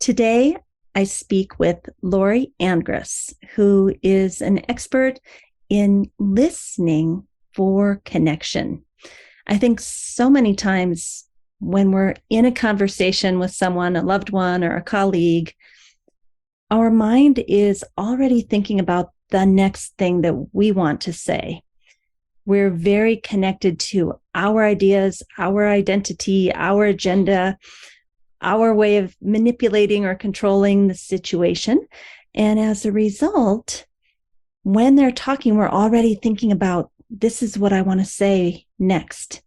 Today, I speak with Laurie Angress, who is an expert in listening for connection. I think so many times when we're in a conversation with someone, a loved one or a colleague, our mind is already thinking about the next thing that we want to say. We're very connected to our ideas, our identity, our agenda, our way of manipulating or controlling the situation. And as a result, when they're talking, we're already thinking about, this is what I want to say next.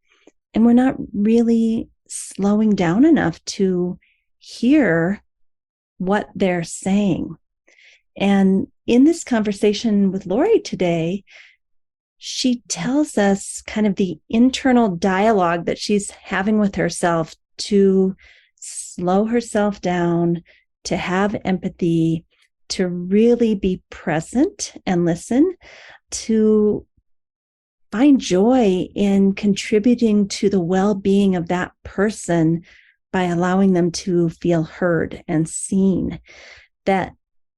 And we're not really slowing down enough to hear what they're saying. And in this conversation with Laurie today, she tells us kind of the internal dialogue that she's having with herself to slow herself down, to have empathy, to really be present and listen, to find joy in contributing to the well-being of that person by allowing them to feel heard and seen. That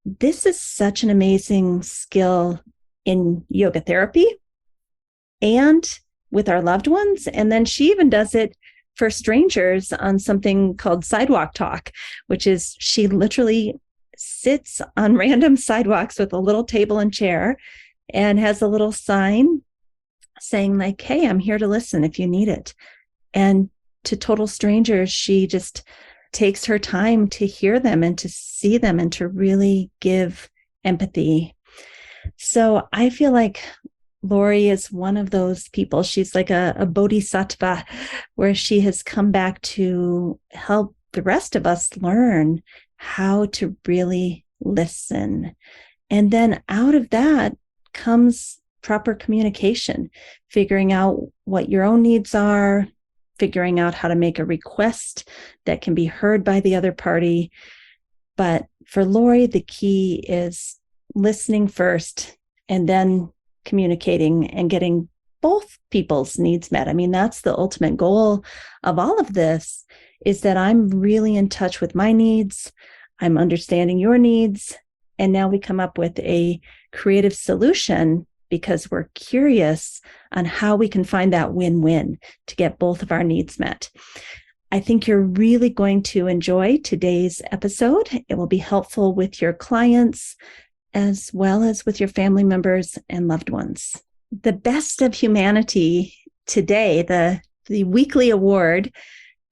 this is such an amazing skill in yoga therapy and with our loved ones. And then she even does it for strangers on something called sidewalk talk, which is she literally sits on random sidewalks with a little table and chair and has a little sign saying like, hey, I'm here to listen if you need it. And to total strangers, she just takes her time to hear them and to see them and to really give empathy. So I feel like Laurie is one of those people. She's like a bodhisattva, where she has come back to help the rest of us learn how to really listen. And then out of that comes proper communication, figuring out what your own needs are, figuring out how to make a request that can be heard by the other party. But for Laurie, the key is listening first and then communicating and getting both people's needs met. I mean, that's the ultimate goal of all of this, is that I'm really in touch with my needs. I'm understanding your needs. And now we come up with a creative solution because we're curious on how we can find that win-win to get both of our needs met. I think you're really going to enjoy today's episode. It will be helpful with your clients as well as with your family members and loved ones. The Best of Humanity today, the weekly award,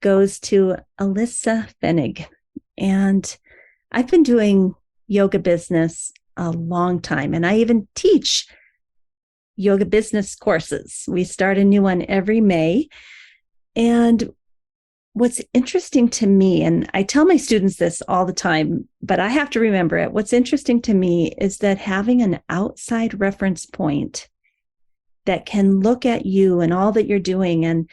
goes to Alyssa Fenig. And I've been doing yoga business a long time, and I even teach yoga business courses. We start a new one every May. And what's interesting to me, and I tell my students this all the time, but I have to remember it. What's interesting to me is that having an outside reference point that can look at you and all that you're doing and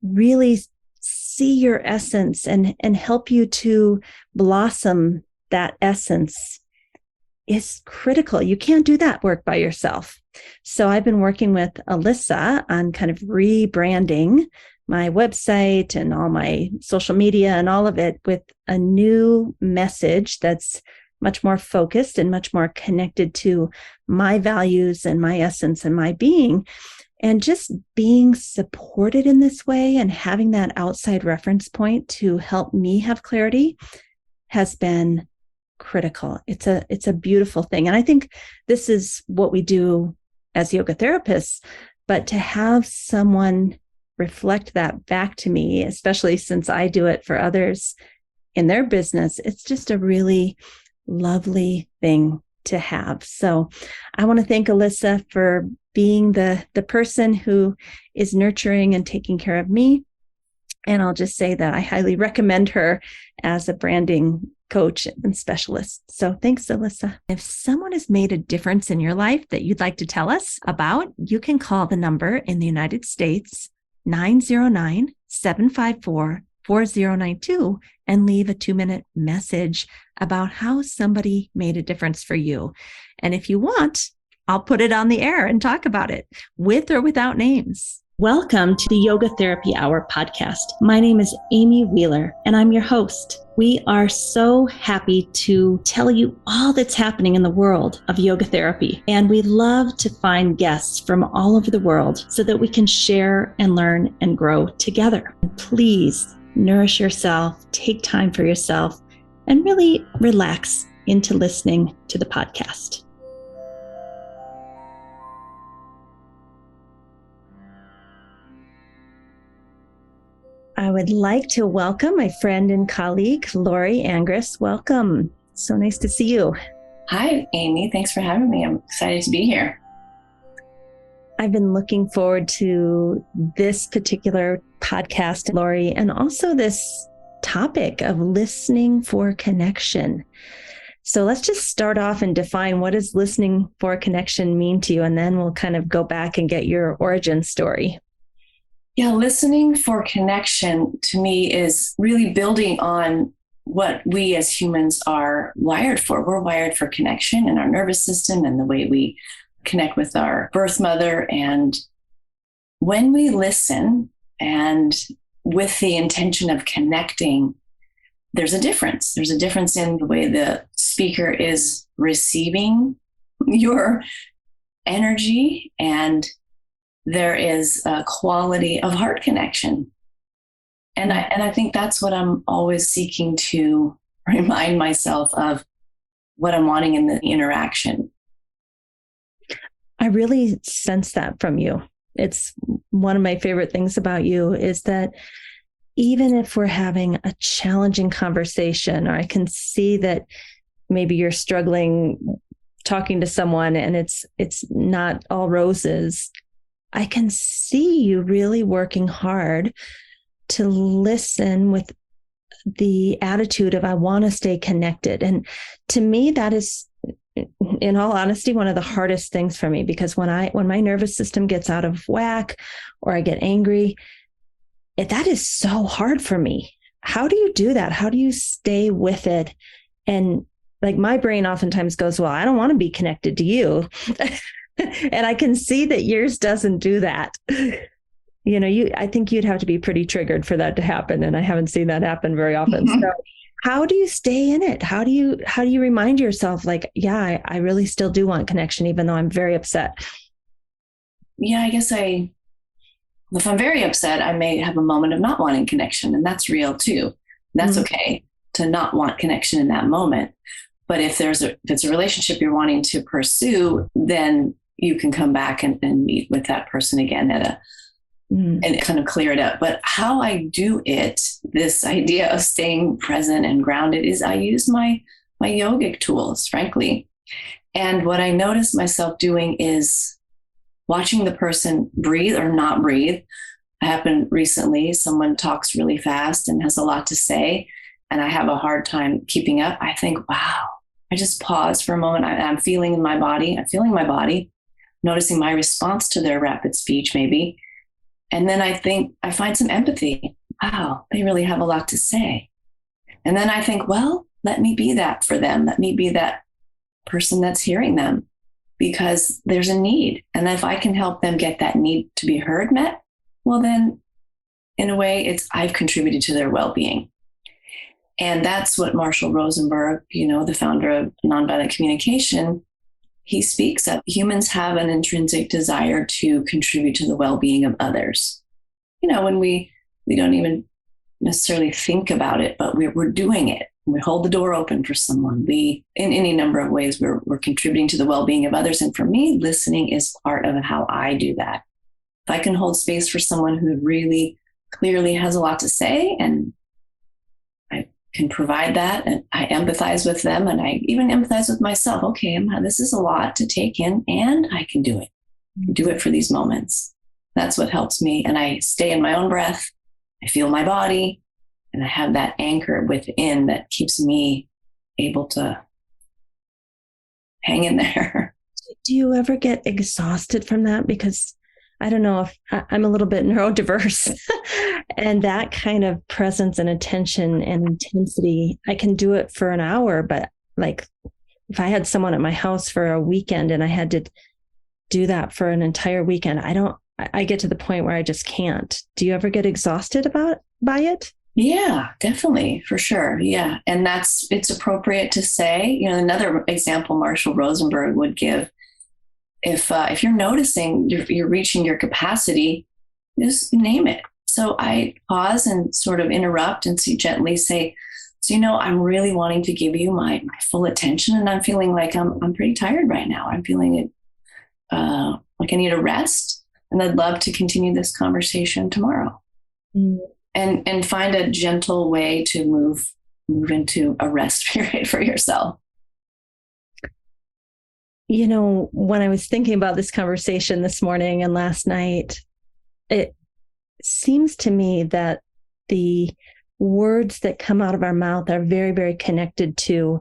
really see your essence and help you to blossom that essence is critical. You can't do that work by yourself. So I've been working with Alyssa on kind of rebranding my website and all my social media and all of it with a new message that's much more focused and much more connected to my values and my essence and my being. And just being supported in this way and having that outside reference point to help me have clarity has been critical. It's a beautiful thing. And I think this is what we do as yoga therapists, but to have someone reflect that back to me, especially since I do it for others in their business, it's just a really lovely thing to have. So I want to thank Alyssa for being the person who is nurturing and taking care of me. And I'll just say that I highly recommend her as a branding coach and specialist. So thanks, Alyssa. If someone has made a difference in your life that you'd like to tell us about, you can call the number in the United States, 909-754-4092, and leave a 2-minute message about how somebody made a difference for you. And if you want, I'll put it on the air and talk about it with or without names. Welcome to the Yoga Therapy Hour podcast. My name is Amy Wheeler, and I'm your host. We are so happy to tell you all that's happening in the world of yoga therapy. And we love to find guests from all over the world so that we can share and learn and grow together. Please nourish yourself, take time for yourself, and really relax into listening to the podcast. I would like to welcome my friend and colleague, Laurie Angress. Welcome. So nice to see you. Hi, Amy. Thanks for having me. I'm excited to be here. I've been looking forward to this particular podcast, Laurie, and also this topic of listening for connection. So let's just start off and define, what does listening for connection mean to you? And then we'll kind of go back and get your origin story. Yeah, listening for connection to me is really building on what we as humans are wired for. We're wired for connection in our nervous system and the way we connect with our birth mother. And when we listen and with the intention of connecting, there's a difference. There's a difference in the way the speaker is receiving your energy, and there is a quality of heart connection. And I think that's what I'm always seeking to remind myself of, what I'm wanting in the interaction. I really sense that from you. It's one of my favorite things about you is that even if we're having a challenging conversation, or I can see that maybe you're struggling talking to someone and it's not all roses, I can see you really working hard to listen with the attitude of, I want to stay connected. And to me, that is, in all honesty, one of the hardest things for me, because when my nervous system gets out of whack or I get angry, that is so hard for me. How do you do that? How do you stay with it? And like, my brain oftentimes goes, well, I don't want to be connected to you. And I can see that yours doesn't do that. I think you'd have to be pretty triggered for that to happen. And I haven't seen that happen very often. So how do you stay in it? How do you remind yourself, like, yeah, I really still do want connection, even though I'm very upset? Yeah, I guess if I'm very upset, I may have a moment of not wanting connection, and that's real too. That's okay to not want connection in that moment. But if it's a relationship you're wanting to pursue, then you can come back and meet with that person again and kind of clear it up. But how I do it, this idea of staying present and grounded, is I use my yogic tools, frankly. And what I notice myself doing is watching the person breathe or not breathe. It happened recently. Someone talks really fast and has a lot to say, and I have a hard time keeping up. I think, wow. I just pause for a moment. I'm feeling my body, noticing my response to their rapid speech, maybe. And then I find some empathy. Wow, they really have a lot to say. And then I think, well, let me be that for them. Let me be that person that's hearing them, because there's a need. And if I can help them get that need to be heard met, well, then in a way, I've contributed to their well-being. And that's what Marshall Rosenberg, the founder of nonviolent communication, he speaks of. Humans have an intrinsic desire to contribute to the well-being of others. When we don't even necessarily think about it, but we're doing it. We hold the door open for someone. In any number of ways, we're contributing to the well-being of others. And for me, listening is part of how I do that. If I can hold space for someone who really clearly has a lot to say, and can provide that, and I empathize with them, and I even empathize with myself. Okay, this is a lot to take in, and I can do it. I can do it for these moments. That's what helps me. And I stay in my own breath. I feel my body, and I have that anchor within that keeps me able to hang in there. Do you ever get exhausted from that? Because I don't know, if I'm a little bit neurodiverse and that kind of presence and attention and intensity, I can do it for an hour, but like if I had someone at my house for a weekend and I had to do that for an entire weekend, I get to the point where I just can't. Do you ever get exhausted by it? Yeah, definitely, for sure. Yeah. And it's appropriate to say, another example Marshall Rosenberg would give, if you're noticing you're reaching your capacity, just name it. So I pause and sort of interrupt and gently say, so, I'm really wanting to give you my full attention, and I'm feeling like I'm pretty tired right now. I'm feeling it, like I need a rest, and I'd love to continue this conversation tomorrow. Mm. And find a gentle way to move into a rest period for yourself. When I was thinking about this conversation this morning and last night, it seems to me that the words that come out of our mouth are very, very connected to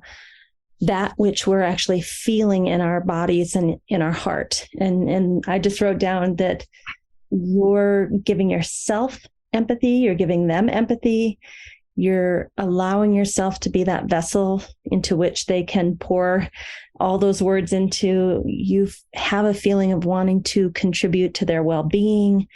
that which we're actually feeling in our bodies and in our heart. And I just wrote down that you're giving yourself empathy, you're giving them empathy, you're allowing yourself to be that vessel into which they can pour all those words into. You have a feeling of wanting to contribute to their well-being.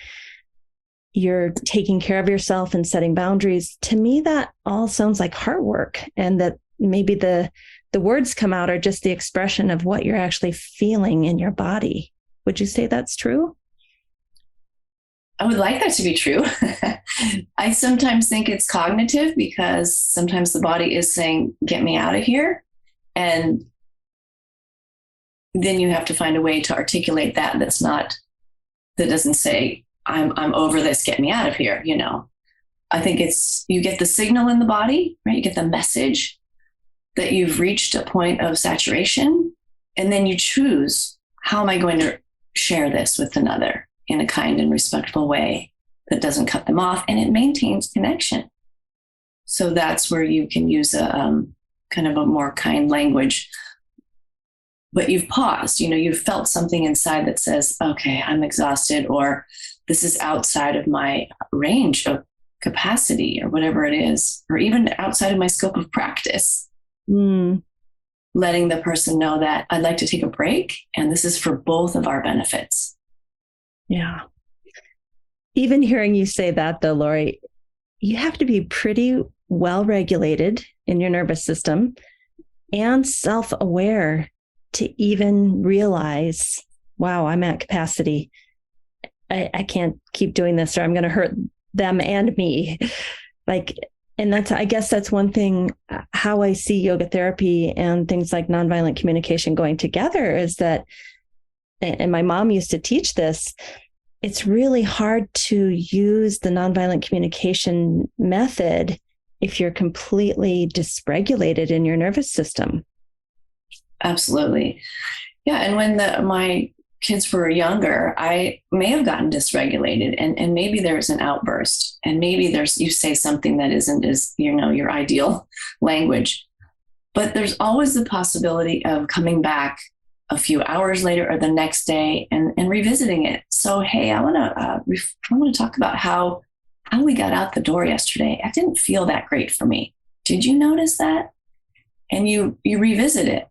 You're taking care of yourself and setting boundaries. To me, that all sounds like heart work, and that maybe the words come out are just the expression of what you're actually feeling in your body. Would you say that's true? I would like that to be true. I sometimes think it's cognitive, because sometimes the body is saying, get me out of here. And then you have to find a way to articulate that that doesn't say, I'm over this, get me out of here. I think you get the signal in the body, right? You get the message that you've reached a point of saturation. And then you choose, how am I going to share this with another in a kind and respectful way that doesn't cut them off, and it maintains connection. So that's where you can use a kind of a more kind language, but you've paused, you've felt something inside that says, okay, I'm exhausted, or this is outside of my range of capacity, or whatever it is, or even outside of my scope of practice. Letting the person know that I'd like to take a break, and this is for both of our benefits. Yeah. Even hearing you say that, though, Laurie, you have to be pretty well regulated in your nervous system and self-aware to even realize, wow, I'm at capacity. I can't keep doing this, or I'm going to hurt them and me. And I guess that's one thing, how I see yoga therapy and things like nonviolent communication going together is that, and my mom used to teach this, it's really hard to use the nonviolent communication method if you're completely dysregulated in your nervous system. Absolutely. Yeah. And when my kids were younger, I may have gotten dysregulated, and maybe there's an outburst, and maybe you say something that isn't as, your ideal language, but there's always the possibility of coming back a few hours later or the next day and revisiting it. So, hey, I want to talk about how we got out the door yesterday. It didn't feel that great for me. Did you notice that? And you revisit it,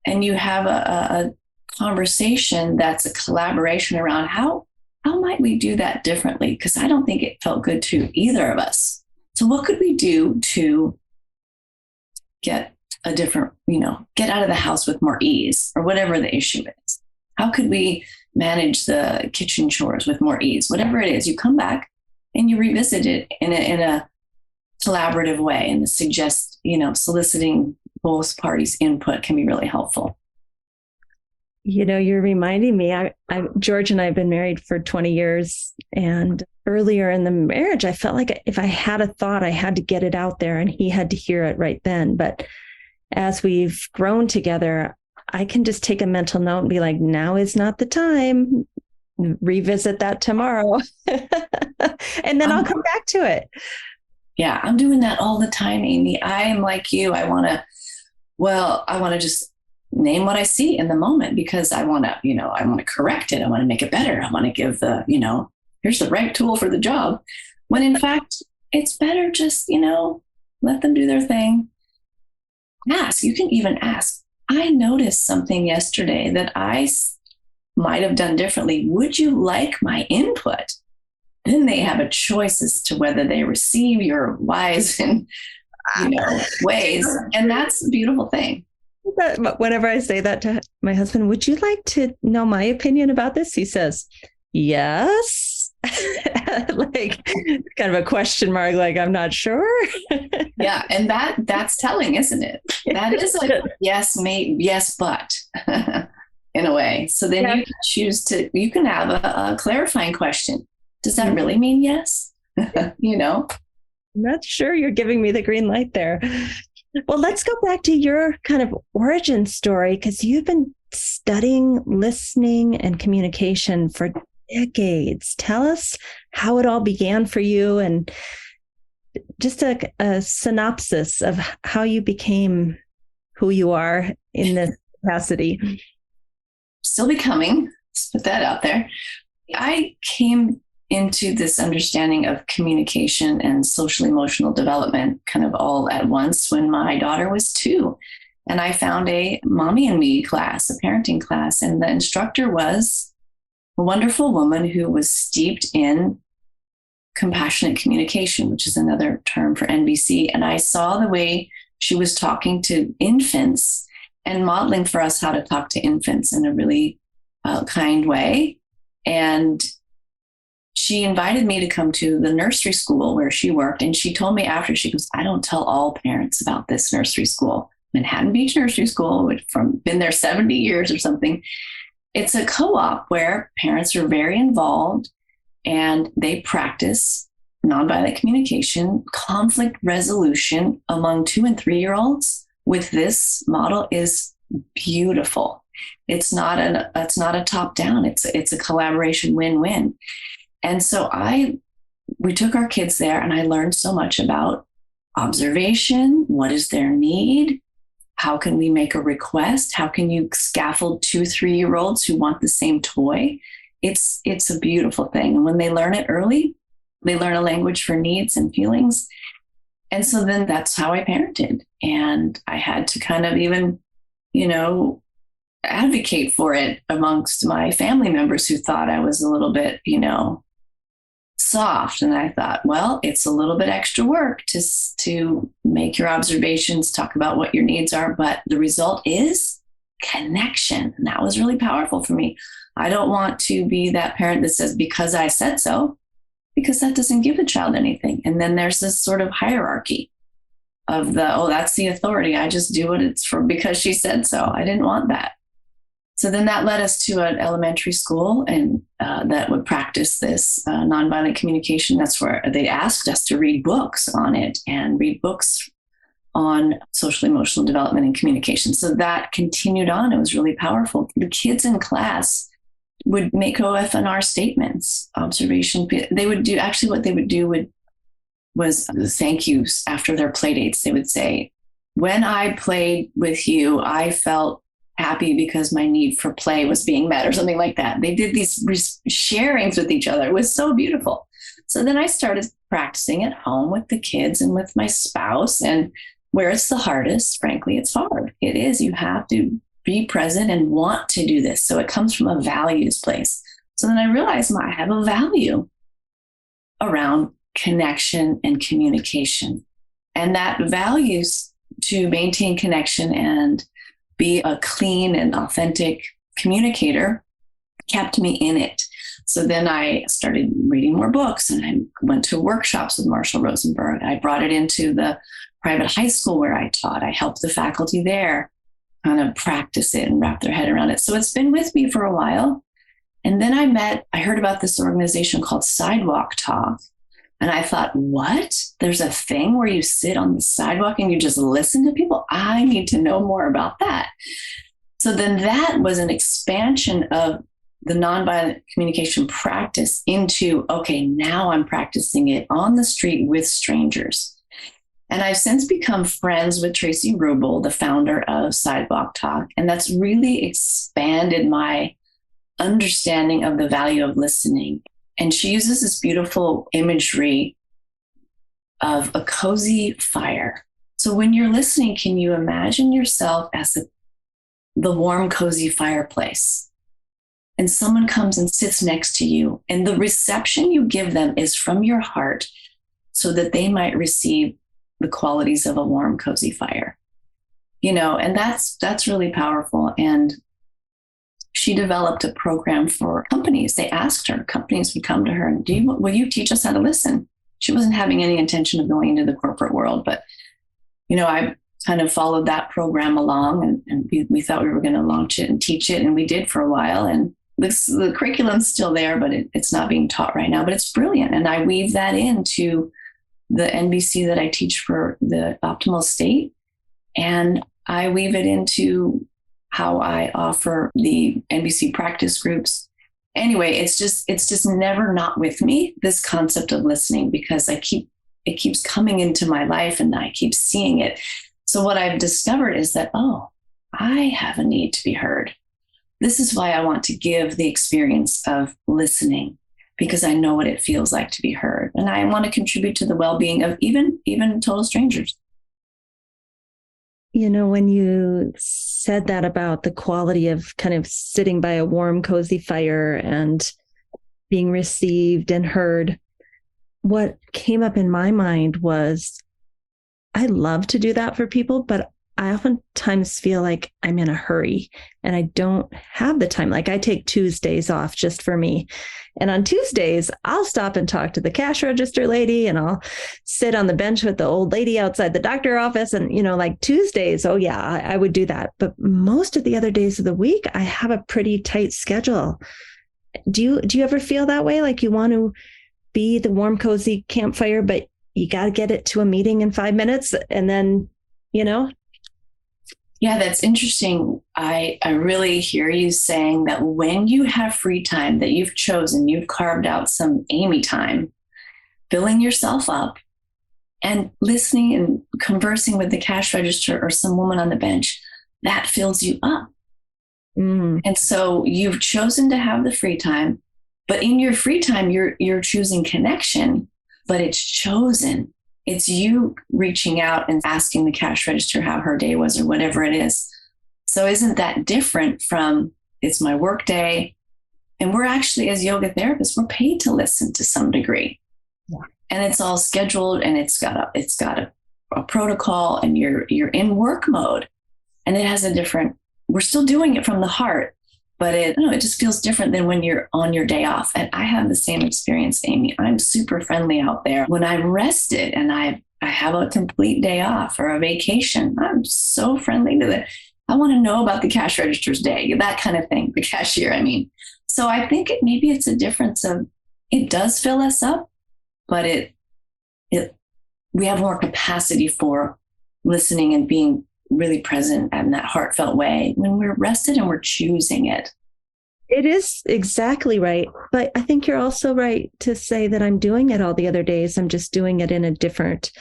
and you have a conversation that's a collaboration around how might we do that differently? Because I don't think it felt good to either of us. So what could we do to get a different, get out of the house with more ease, or whatever the issue is? How could we manage the kitchen chores with more ease? Whatever it is, you come back and you revisit it in a collaborative way, and soliciting both parties' input can be really helpful. You're reminding me, George and I have been married for 20 years. And earlier in the marriage, I felt like if I had a thought, I had to get it out there, and he had to hear it right then. But as we've grown together, I can just take a mental note and be like, now is not the time. Revisit that tomorrow. And then I'll come back to it. Yeah, I'm doing that all the time, Amy. I am like you. I want to just name what I see in the moment, because I want to correct it. I want to make it better. I want to give here's the right tool for the job. When in fact, it's better just, let them do their thing. Ask. You can even ask. I noticed something yesterday that I might have done differently? Would you like my input? Then they have a choice as to whether they receive your wise and, ways. And that's a beautiful thing. Whenever I say that to my husband, would you like to know my opinion about this? He says, yes. Like kind of a question mark, like, I'm not sure. Yeah. And that's telling, isn't it? That is a yes, maybe, yes, but in a way. So then you can choose you can have a clarifying question. Does that really mean yes? I'm not sure you're giving me the green light there. Well, let's go back to your kind of origin story, because you've been studying listening and communication for decades. Tell us how it all began for you, and just a synopsis of how you became who you are in this capacity. Still becoming, let's put that out there. I came into this understanding of communication and social emotional development kind of all at once when my daughter was 2. And I found a mommy and me class, a parenting class. And the instructor was a wonderful woman who was steeped in compassionate communication, which is another term for NBC. And I saw the way she was talking to infants and modeling for us how to talk to infants in a really kind way. And she invited me to come to the nursery school where she worked. And she told me after, she goes, I don't tell all parents about this nursery school, Manhattan Beach Nursery School, which been there 70 years or something. It's a co-op where parents are very involved and they practice nonviolent communication, conflict resolution among 2 and 3-year-olds with this model is beautiful. It's not a top down. It's a collaboration win-win. And so we took our kids there, and I learned so much about observation. What is their need? How can we make a request? How can you scaffold 2, 3-year-olds who want the same toy? It's a beautiful thing. And when they learn it early, they learn a language for needs and feelings. And so then that's how I parented. And I had to kind of even, advocate for it amongst my family members who thought I was a little bit, soft. And I thought, well, it's a little bit extra work to make your observations, talk about what your needs are. But the result is connection. And that was really powerful for me. I don't want to be that parent that says, because I said so, because that doesn't give the child anything. And then there's this sort of hierarchy of that's the authority. I just do what it's for because she said so. I didn't want that. So then that led us to an elementary school and that would practice this nonviolent communication. That's where they asked us to read books on it and read books on social emotional development and communication. So that continued on. It was really powerful. The kids in class would make OFNR statements, observation. They would do, actually what they would do was thank yous after their play dates. They would say, when I played with you, I felt happy because my need for play was being met, or something like that. They did these sharings with each other. It was so beautiful. So then I started practicing at home with the kids and with my spouse. And where it's the hardest, frankly, it's hard. It is. You have to be present and want to do this. So it comes from a values place. So then I realized I have a value around connection and communication. And that values to maintain connection and be a clean and authentic communicator kept me in it. So then I started reading more books and I went to workshops with Marshall Rosenberg. I brought it into the private high school where I taught. I helped the faculty there kind of practice it and wrap their head around it. So it's been with me for a while. And then I heard about this organization called Sidewalk Talk. And I thought, what? There's a thing where you sit on the sidewalk and you just listen to people? I need to know more about that. So then that was an expansion of the nonviolent communication practice into, okay, now I'm practicing it on the street with strangers. And I've since become friends with Tracy Rubel, the founder of Sidewalk Talk. And that's really expanded my understanding of the value of listening. And she uses this beautiful imagery of a cozy fire. So when you're listening, can you imagine yourself as the warm, cozy fireplace? and someone comes and sits next to you, and the reception you give them is from your heart so that they might receive the qualities of a warm, cozy fire, and that's really powerful. And she developed a program for companies. They asked her, companies would come to her and will you teach us how to listen? She wasn't having any intention of going into the corporate world, but, I kind of followed that program along, and we thought we were going to launch it and teach it. And we did for a while. And the curriculum's still there, but it's not being taught right now, but it's brilliant. And I weave that into the NBC that I teach for the optimal state. And I weave it into how I offer the NBC practice groups. Anyway, it's just never not with me, this concept of listening, because it keeps coming into my life and I keep seeing it. So what I've discovered is that, I have a need to be heard. This is why I want to give the experience of listening, because I know what it feels like to be heard. And I want to contribute to the well-being of even total strangers. When you said that about the quality of kind of sitting by a warm, cozy fire and being received and heard, what came up in my mind was I love to do that for people, but I oftentimes feel like I'm in a hurry and I don't have the time. Like I take Tuesdays off just for me. And on Tuesdays, I'll stop and talk to the cash register lady, and I'll sit on the bench with the old lady outside the doctor office. And, like Tuesdays, oh yeah, I would do that. But most of the other days of the week, I have a pretty tight schedule. Do you ever feel that way? Like you want to be the warm, cozy campfire, but you got to get it to a meeting in 5 minutes and then, Yeah, that's interesting. I really hear you saying that when you have free time that you've chosen, you've carved out some Amy time, filling yourself up and listening and conversing with the cash register or some woman on the bench, that fills you up. Mm. And so you've chosen to have the free time, but in your free time, you're choosing connection, but it's chosen. It's you reaching out and asking the cash register how her day was or whatever it is. So isn't that different from it's my work day? And we're actually, as yoga therapists, we're paid to listen to some degree. Yeah. And it's all scheduled and it's got a protocol, and you're in work mode, and it has we're still doing it from the heart, but it just feels different than when you're on your day off. And I have the same experience, Amy. I'm super friendly out there. When I'm rested and I have a complete day off or a vacation, I'm so friendly to that. I want to know about the cash register's day, that kind of thing, the cashier, I mean. So I think maybe it's a difference of, it does fill us up, but we have more capacity for listening and being really present in that heartfelt way when we're rested and we're choosing it. It is exactly right. But I think you're also right to say that I'm doing it all the other days. I'm just doing it in a different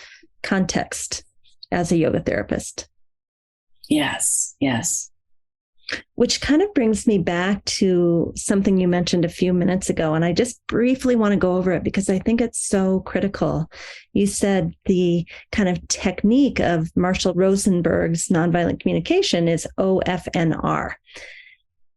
context as a yoga therapist. Yes. Which kind of brings me back to something you mentioned a few minutes ago. And I just briefly want to go over it because I think it's so critical. You said the kind of technique of Marshall Rosenberg's nonviolent communication is OFNR.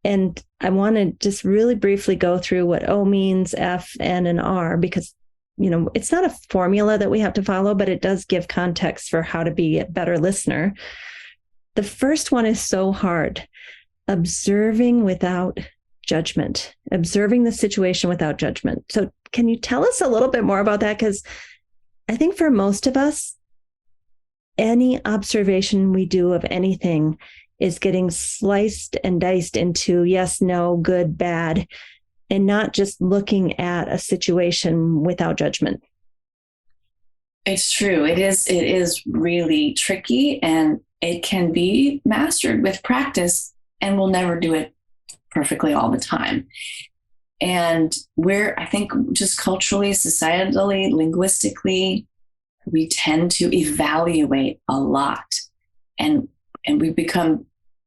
And I want to just really briefly go through what O means, F, N, and R, because, it's not a formula that we have to follow, but it does give context for how to be a better listener. The first one is so hard. Observing without judgment, observing the situation without judgment. So can you tell us a little bit more about that? Because I think for most of us, any observation we do of anything is getting sliced and diced into yes, no, good, bad, and not just looking at a situation without judgment. It's true. It is really tricky, and it can be mastered with practice, and we'll never do it perfectly all the time. And I think just culturally, societally, linguistically, we tend to evaluate a lot, and we become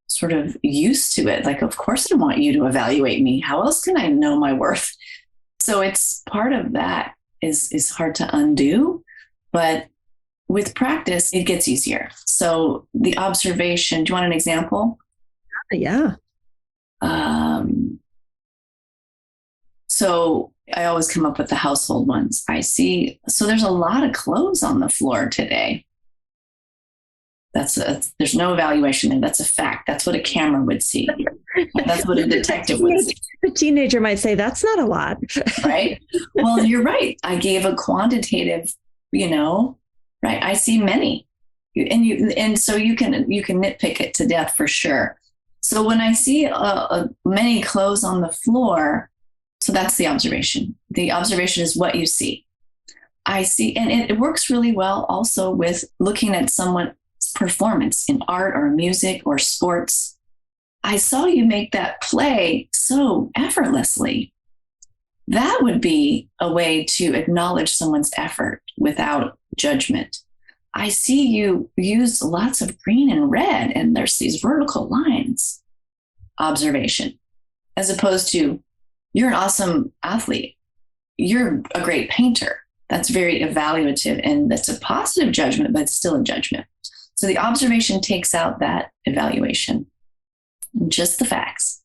sort of used to it. Like, of course I want you to evaluate me. How else can I know my worth? So it's part of that is hard to undo, but with practice, it gets easier. So the observation, do you want an example? Yeah. So I always come up with the household ones. I see, so there's a lot of clothes on the floor today. There's no evaluation there. That's a fact. That's what a camera would see. That's what a detective would see. The teenager might say, that's not a lot. Right? Well, you're right. I gave a quantitative, right? I see many. And so you can nitpick it to death for sure. So when I see many clothes on the floor, so that's the observation. The observation is what you see. I see, and it works really well also with looking at someone's performance in art or music or sports. I saw you make that play so effortlessly. That would be a way to acknowledge someone's effort without judgment. I see you use lots of green and red, and there's these vertical lines. Observation, as opposed to, you're an awesome athlete. You're a great painter. That's very evaluative, and that's a positive judgment, but it's still a judgment. So the observation takes out that evaluation, just the facts.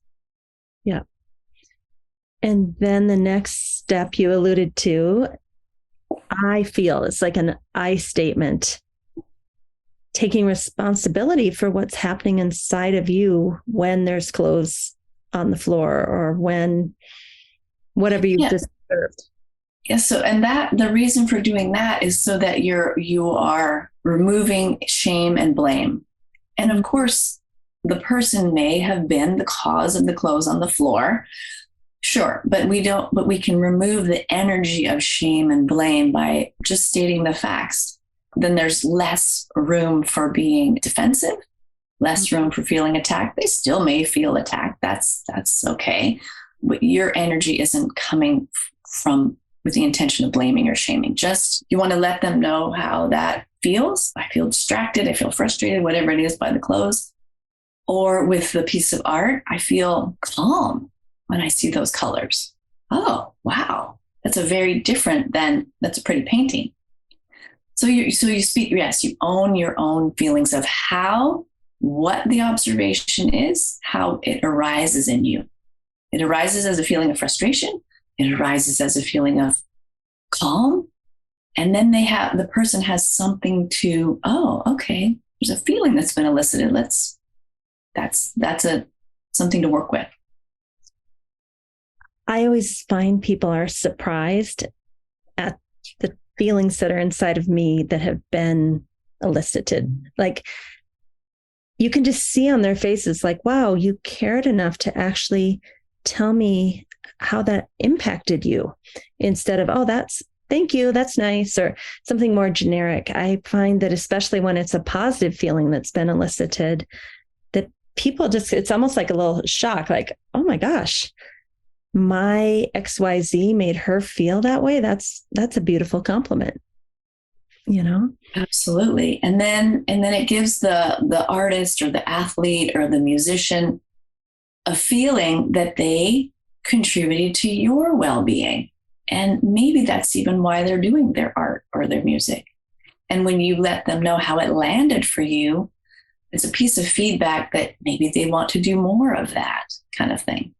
Yeah. And then the next step you alluded to, I feel it's like an I statement, taking responsibility for what's happening inside of you when there's clothes on the floor or when whatever you've just observed. Yes. So, and the reason for doing that is so that you are removing shame and blame. And of course, the person may have been the cause of the clothes on the floor. Sure. But we can remove the energy of shame and blame by just stating the facts. Then there's less room for being defensive, less room for feeling attacked. They still may feel attacked. That's okay. But your energy isn't coming from with the intention of blaming or shaming. Just, you want to let them know how that feels. I feel distracted. I feel frustrated, whatever it is by the clothes. Or with the piece of art, I feel calm when I see those colors. Oh, wow. That's that's a pretty painting. So you speak, yes, you own your own feelings of what the observation is, how it arises in you. It arises as a feeling of frustration. It arises as a feeling of calm. And then the person has something to, oh, okay, there's a feeling that's been elicited. That's something to work with. I always find people are surprised at the feelings that are inside of me that have been elicited. Like, you can just see on their faces, like, wow, you cared enough to actually tell me how that impacted you, instead of, oh, thank you, that's nice, or something more generic. I find that especially when it's a positive feeling that's been elicited, that people it's almost like a little shock, like, oh my gosh, my XYZ made her feel that way. That's a beautiful compliment, Absolutely. And then it gives the artist or the athlete or the musician a feeling that they contributed to your well-being. And maybe that's even why they're doing their art or their music. And when you let them know how it landed for you, it's a piece of feedback that maybe they want to do more of that kind of thing.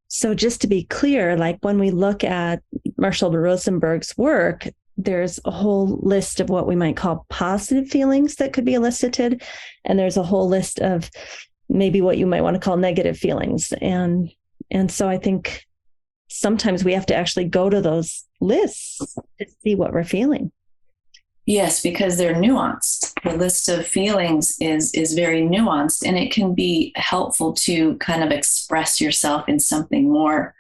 So just to be clear, like when we look at Marshall Rosenberg's work, there's a whole list of what we might call positive feelings that could be elicited. And there's a whole list of maybe what you might want to call negative feelings. And so I think sometimes we have to actually go to those lists to see what we're feeling. Yes, because they're nuanced. The list of feelings is very nuanced, and it can be helpful to kind of express yourself in something more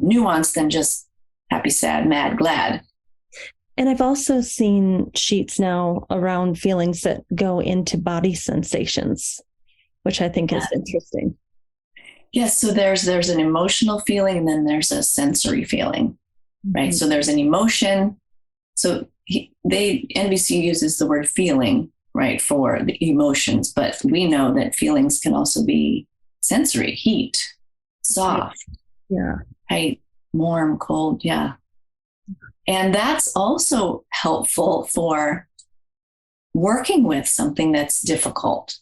nuanced than just happy, sad, mad, glad. And I've also seen sheets now around feelings that go into body sensations, which I think is interesting. Yes, so there's an emotional feeling, and then there's a sensory feeling, right? Mm-hmm. So there's an emotion. So NVC uses the word feeling, right, for the emotions, but we know that feelings can also be sensory, heat, soft, right, warm, cold, yeah. And that's also helpful for working with something that's difficult.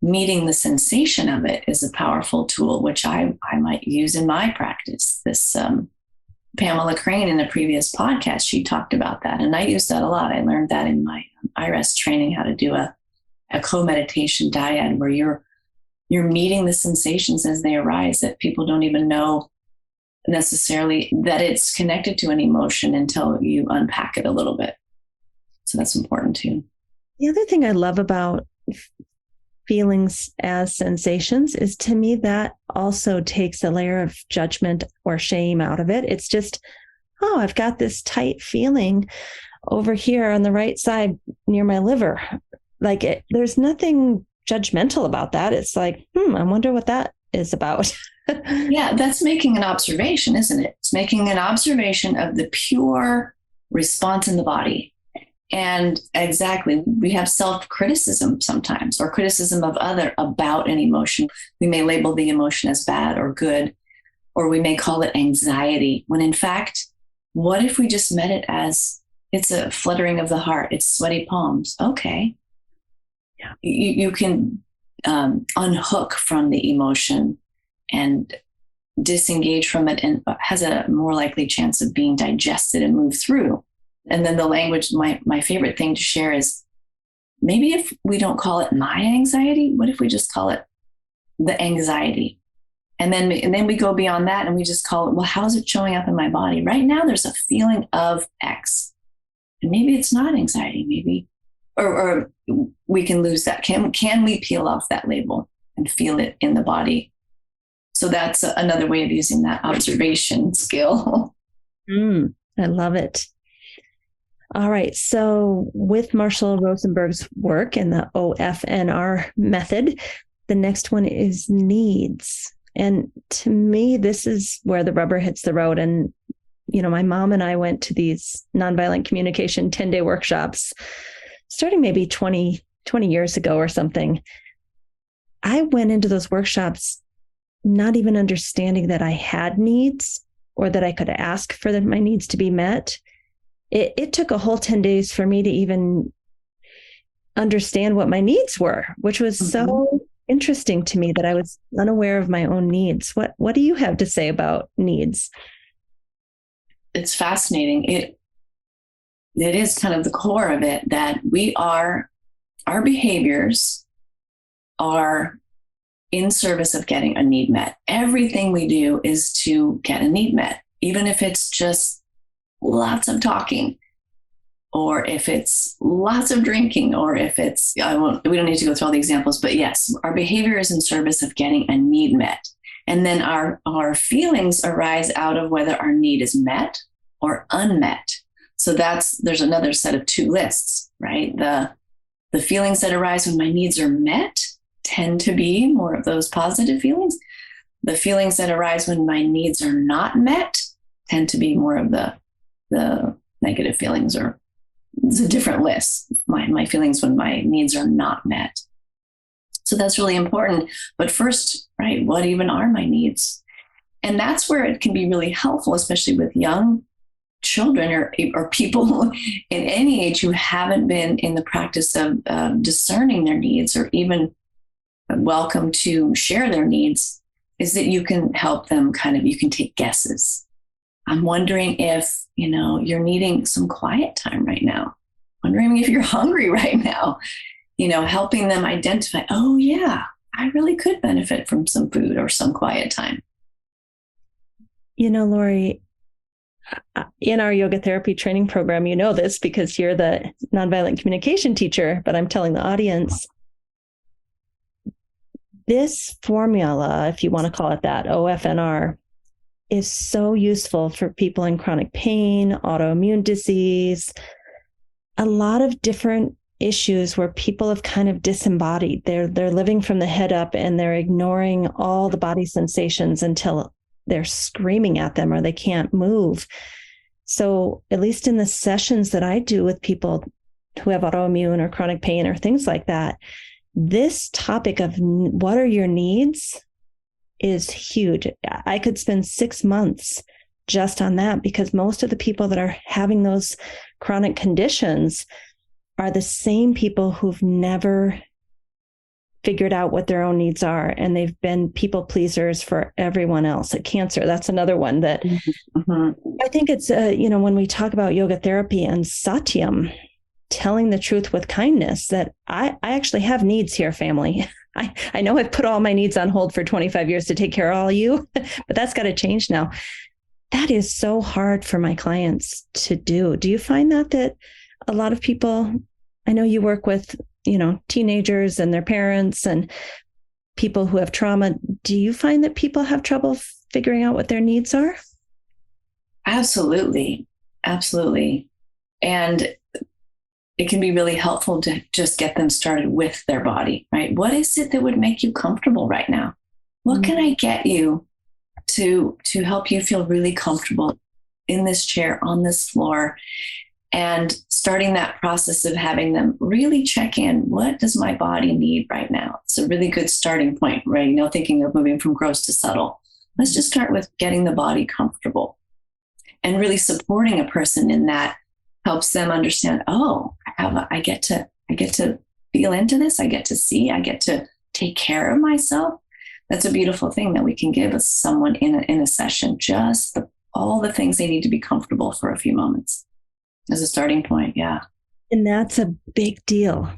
meeting the sensation of it is a powerful tool, which I might use in my practice. This Pamela Crane in a previous podcast, she talked about that. And I use that a lot. I learned that in my IRES training, how to do a co-meditation dyad where you're meeting the sensations as they arise that people don't even know necessarily that it's connected to an emotion until you unpack it a little bit. So that's important too. The other thing I love about feelings as sensations is, to me, that also takes a layer of judgment or shame out of it. It's just, oh, I've got this tight feeling over here on the right side near my liver. Like there's nothing judgmental about that. It's like, I wonder what that is about. Yeah, that's making an observation, isn't it? It's making an observation of the pure response in the body. And exactly, we have self-criticism sometimes, or criticism of other about an emotion. We may label the emotion as bad or good, or we may call it anxiety, when in fact, what if we just met it as it's a fluttering of the heart, it's sweaty palms? Okay. Yeah. You can unhook from the emotion and disengage from it, and has a more likely chance of being digested and moved through. And then the language, my favorite thing to share is, maybe if we don't call it my anxiety, what if we just call it the anxiety? And then we go beyond that and we just call it, well, how is it showing up in my body? Right now, there's a feeling of X. And maybe it's not anxiety, maybe, or we can lose that. Can we peel off that label and feel it in the body? So that's another way of using that observation skill. I love it. All right. So with Marshall Rosenberg's work and the OFNR method, the next one is needs. And to me, this is where the rubber hits the road. And, my mom and I went to these nonviolent communication 10-day workshops, starting maybe 20 years ago or something. I went into those workshops not even understanding that I had needs or that I could ask for my needs to be met. It took a whole 10 days for me to even understand what my needs were, which was so interesting to me that I was unaware of my own needs. What do you have to say about needs? It's fascinating. It is kind of the core of it, that our behaviors are in service of getting a need met. Everything we do is to get a need met, even if it's just lots of talking, or if it's lots of drinking, or if it's, we don't need to go through all the examples, but yes, our behavior is in service of getting a need met. And then our feelings arise out of whether our need is met or unmet. So there's another set of two lists, right? The feelings that arise when my needs are met tend to be more of those positive feelings. The feelings that arise when my needs are not met tend to be more of the negative feelings, or it's a different list. My feelings when my needs are not met. So that's really important. But first, right, what even are my needs? And that's where it can be really helpful, especially with young children or people in any age who haven't been in the practice of discerning their needs, or even welcome to share their needs, is that you can help them you can take guesses. I'm wondering if, you're needing some quiet time right now. Wondering if you're hungry right now, helping them identify, oh yeah, I really could benefit from some food or some quiet time. Laurie, in our yoga therapy training program, this because you're the nonviolent communication teacher, but I'm telling the audience, this formula, if you want to call it that, OFNR, is so useful for people in chronic pain, autoimmune disease, a lot of different issues where people have kind of disembodied. They're living from the head up, and they're ignoring all the body sensations until they're screaming at them or they can't move. So at least in the sessions that I do with people who have autoimmune or chronic pain or things like that, this topic of what are your needs is huge. I could spend 6 months just on that, because most of the people that are having those chronic conditions are the same people who've never figured out what their own needs are, and they've been people pleasers for everyone else. Like cancer, that's another one that I think it's, when we talk about yoga therapy and satyam, telling the truth with kindness, that I actually have needs here, family. I know I've put all my needs on hold for 25 years to take care of all you, but that's got to change now. That is so hard for my clients to do. Do you find that a lot of people, I know you work with, teenagers and their parents and people who have trauma. Do you find that people have trouble figuring out what their needs are? Absolutely. Absolutely. And it can be really helpful to just get them started with their body, right? What is it that would make you comfortable right now? What can I get you to help you feel really comfortable in this chair, on this floor? And starting that process of having them really check in, what does my body need right now? It's a really good starting point, right? Thinking of moving from gross to subtle. Let's just start with getting the body comfortable, and really supporting a person in that helps them understand, I get to feel into this. I get to see, I get to take care of myself. That's a beautiful thing that we can give someone in a session, just all the things they need to be comfortable for a few moments as a starting point. Yeah. And that's a big deal.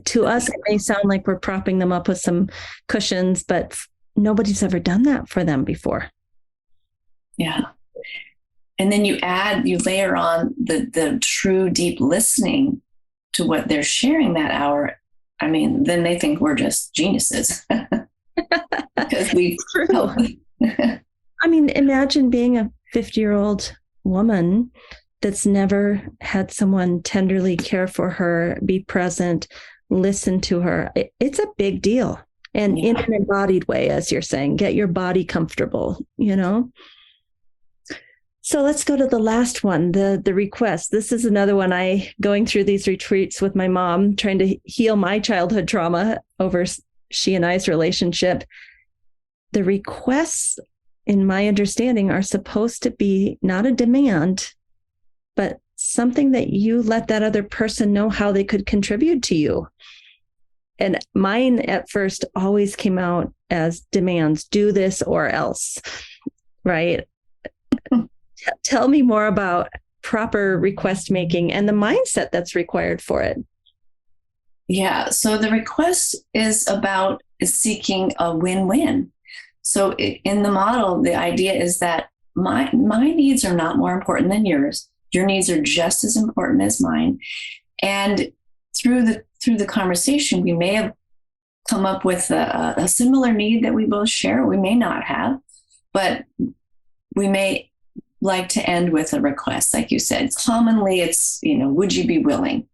To us, it may sound like we're propping them up with some cushions, but nobody's ever done that for them before. Yeah. And then you layer on the true deep listening to what they're sharing that hour. I mean, then they think we're just geniuses. Because we true. I mean, imagine being a 50-year-old woman that's never had someone tenderly care for her, be present, listen to her. It's a big deal. And in an embodied way, as you're saying, get your body comfortable, So let's go to the last one, the request. This is another one. Going through these retreats with my mom, trying to heal my childhood trauma over she and I's relationship. The requests, in my understanding, are supposed to be not a demand, but something that you let that other person know how they could contribute to you. And mine at first always came out as demands, do this or else, right? Tell me more about proper request making and the mindset that's required for it. Yeah. So the request is seeking a win-win. So in the model, the idea is that my needs are not more important than yours. Your needs are just as important as mine. And through the conversation, we may have come up with a similar need that we both share. We may not have, but we may like to end with a request. Like you said, commonly it's, would you be willing?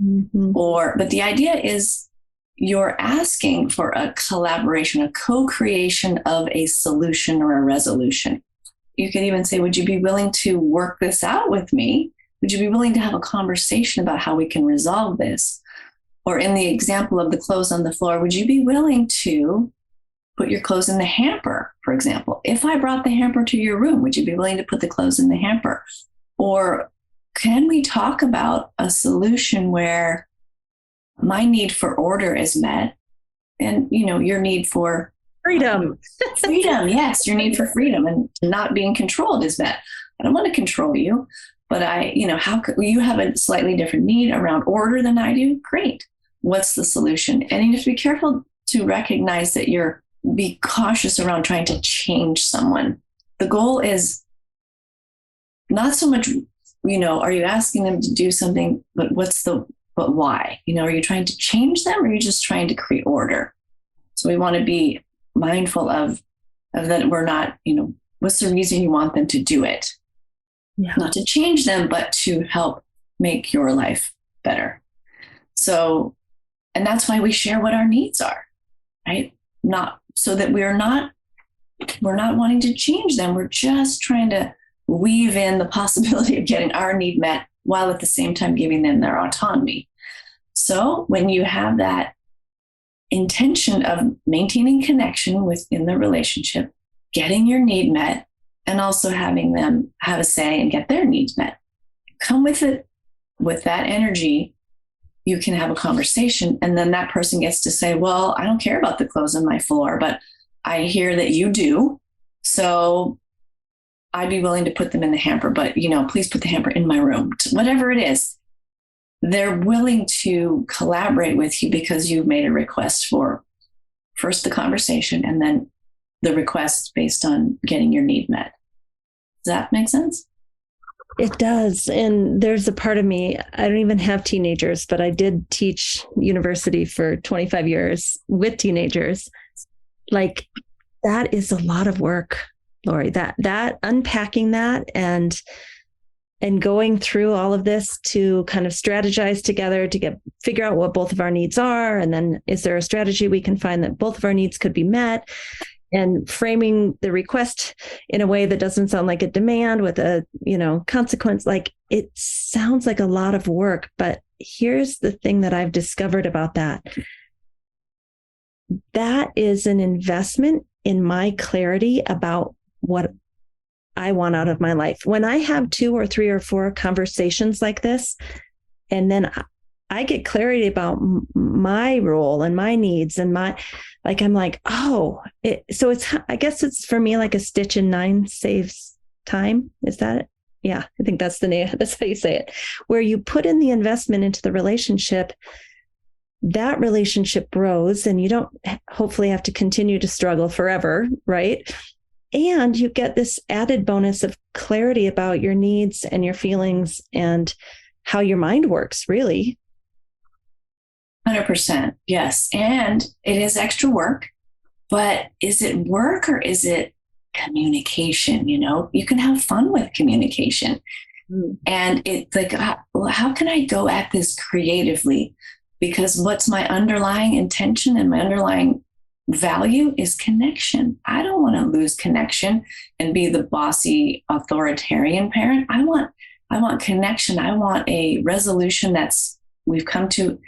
Mm-hmm. But the idea is you're asking for a collaboration, a co-creation of a solution or a resolution. You could even say, would you be willing to work this out with me? Would you be willing to have a conversation about how we can resolve this? Or in the example of the clothes on the floor, would you be willing to put your clothes in the hamper, for example? If I brought the hamper to your room, would you be willing to put the clothes in the hamper? Or can we talk about a solution where my need for order is met and, your need for freedom, yes, your need for freedom and not being controlled is met. I don't want to control you, but how could you have a slightly different need around order than I do? Great. What's the solution? And you have to be careful to recognize that be cautious around trying to change someone. The goal is not so much, are you asking them to do something, but why? Are you trying to change them or are you just trying to create order? So we want to be mindful of that. We're not, what's the reason you want them to do it? Yeah. Not to change them, but to help make your life better. So, and that's why we share what our needs are, right? Not so that we're not wanting to change them. We're just trying to weave in the possibility of getting our need met while at the same time giving them their autonomy. So when you have that intention of maintaining connection within the relationship, getting your need met, and also having them have a say and get their needs met, come with it with that energy you can have a conversation, and then that person gets to say, well, I don't care about the clothes on my floor, but I hear that you do. So I'd be willing to put them in the hamper, but, please put the hamper in my room, whatever it is. They're willing to collaborate with you because you made a request for first the conversation and then the request based on getting your need met. Does that make sense? It does. And there's a part of me, I don't even have teenagers, but I did teach university for 25 years with teenagers. Like, that is a lot of work, Laurie, that unpacking that and going through all of this to kind of strategize together to figure out what both of our needs are. And then is there a strategy we can find that both of our needs could be met, and framing the request in a way that doesn't sound like a demand with a, consequence. Like, it sounds like a lot of work, but here's the thing that I've discovered about that. That is an investment in my clarity about what I want out of my life. When I have 2 or 3 or 4 conversations like this, and then I get clarity about my role and my needs and I'm like, oh, so I guess it's for me like a stitch in 9 saves time. Is that it? Yeah, I think that's the name. That's how you say it. Where you put in the investment into the relationship, that relationship grows, and you don't hopefully have to continue to struggle forever, right? And you get this added bonus of clarity about your needs and your feelings and how your mind works, really. 100%. Yes. And it is extra work, but is it work or is it communication? You can have fun with communication. And it's like, how can I go at this creatively? Because what's my underlying intention and my underlying value is connection. I don't want to lose connection and be the bossy authoritarian parent. I want connection. I want a resolution we've come to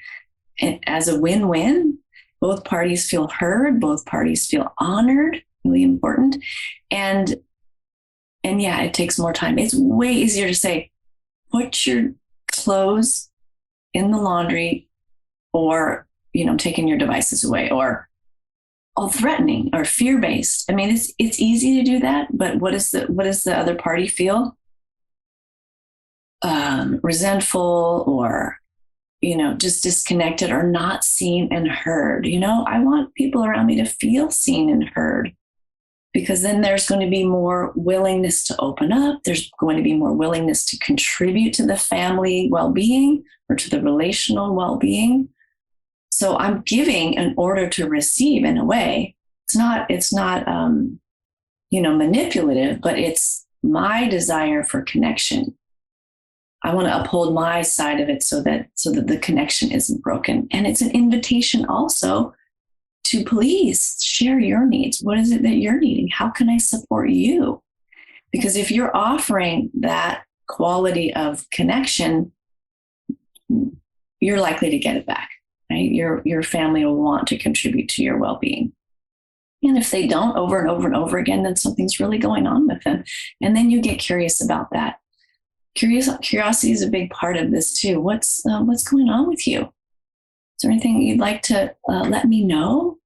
as a win-win. Both parties feel heard, both parties feel honored, really important. And yeah, it takes more time. It's way easier to say, put your clothes in the laundry, or, taking your devices away, or all threatening or fear-based. I mean, it's easy to do that, but what does the other party feel? Resentful, or, just disconnected, or not seen and heard. I want people around me to feel seen and heard, because then there's going to be more willingness to open up. There's going to be more willingness to contribute to the family well-being or to the relational well-being. So I'm giving in order to receive, in a way. It's not manipulative, but it's my desire for connection. I want to uphold my side of it so that the connection isn't broken. And it's an invitation also to please share your needs. What is it that you're needing? How can I support you? Because if you're offering that quality of connection, you're likely to get it back, right? Your family will want to contribute to your well-being. And if they don't, over and over and over again, then something's really going on with them. And then you get curious about that. Curiosity is a big part of this too. What's going on with you? Is there anything you'd like to let me know?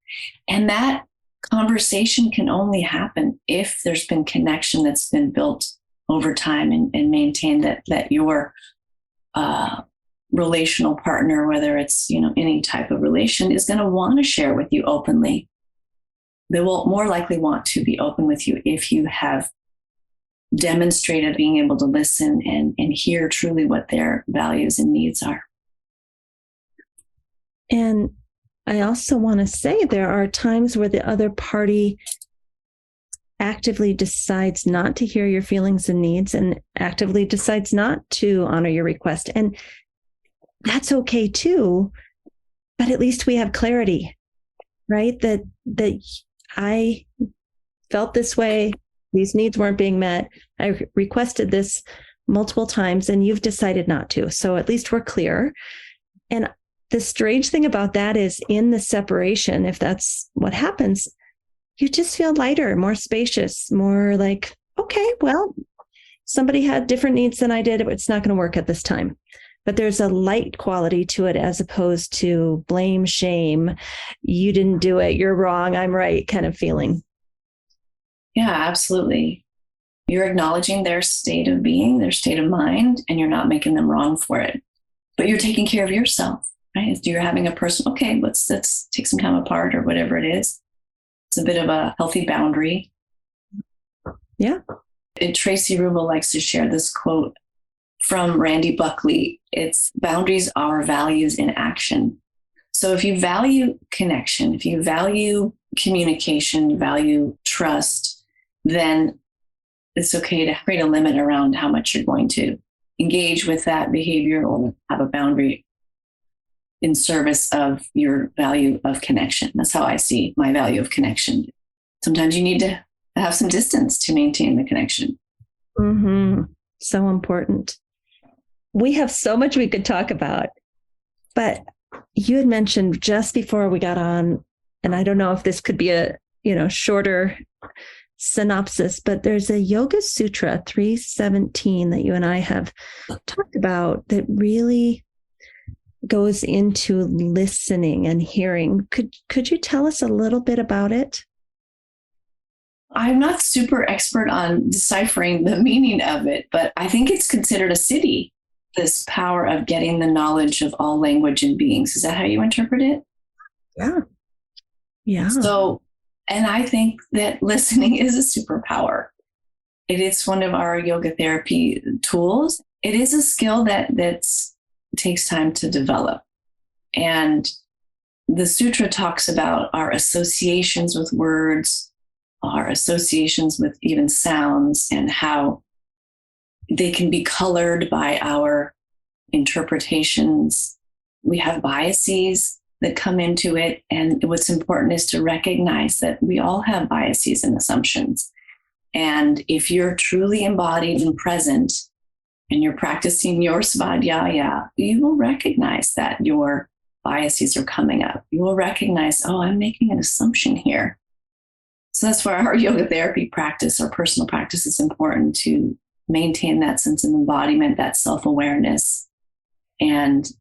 And that conversation can only happen if there's been connection that's been built over time and maintained, that your relational partner, whether it's any type of relation, is going to want to share with you openly. They will more likely want to be open with you if you have demonstrated being able to listen and hear truly what their values and needs are. And I also want to say there are times where the other party actively decides not to hear your feelings and needs, and actively decides not to honor your request. And that's okay too, but at least we have clarity, right? That I felt this way. These needs weren't being met. I requested this multiple times and you've decided not to. So at least we're clear. And the strange thing about that is, in the separation, if that's what happens, you just feel lighter, more spacious, more like, okay, well, somebody had different needs than I did. It's not going to work at this time. but there's a light quality to it as opposed to blame, shame, you didn't do it, you're wrong, I'm right kind of feeling. Yeah, absolutely. You're acknowledging their state of being, their state of mind, and you're not making them wrong for it. But you're taking care of yourself, right? You're having a person, okay, let's take some time apart or whatever it is. It's a bit of a healthy boundary. Yeah. Tracy Rubel likes to share this quote from Randy Buckley. It's boundaries are values in action. So if you value connection, if you value communication, value trust, then it's okay to create a limit around how much you're going to engage with that behavior or have a boundary in service of your value of connection. That's how I see my value of connection. Sometimes you need to have some distance to maintain the connection. Mm-hmm. So important. We have so much we could talk about, but you had mentioned just before we got on, and I don't know if this could be a, shorter synopsis, but there's a Yoga Sutra 317 that you and I have talked about that really goes into listening and hearing. Could you tell us a little bit about it? I'm not super expert on deciphering the meaning of it, but I think it's considered a siddhi, this power of getting the knowledge of all language and beings. Is that how you interpret it? Yeah. Yeah. So, and I think that listening is a superpower. It is one of our yoga therapy tools. It is a skill that takes time to develop. And the sutra talks about our associations with words, our associations with even sounds, and how they can be colored by our interpretations. We have biases that come into it. And what's important is to recognize that we all have biases and assumptions. And if you're truly embodied and present and you're practicing your svadhyaya, you will recognize that your biases are coming up. You will recognize, oh, I'm making an assumption here. So that's why our yoga therapy practice, our personal practice, is important to maintain that sense of embodiment, that self-awareness, and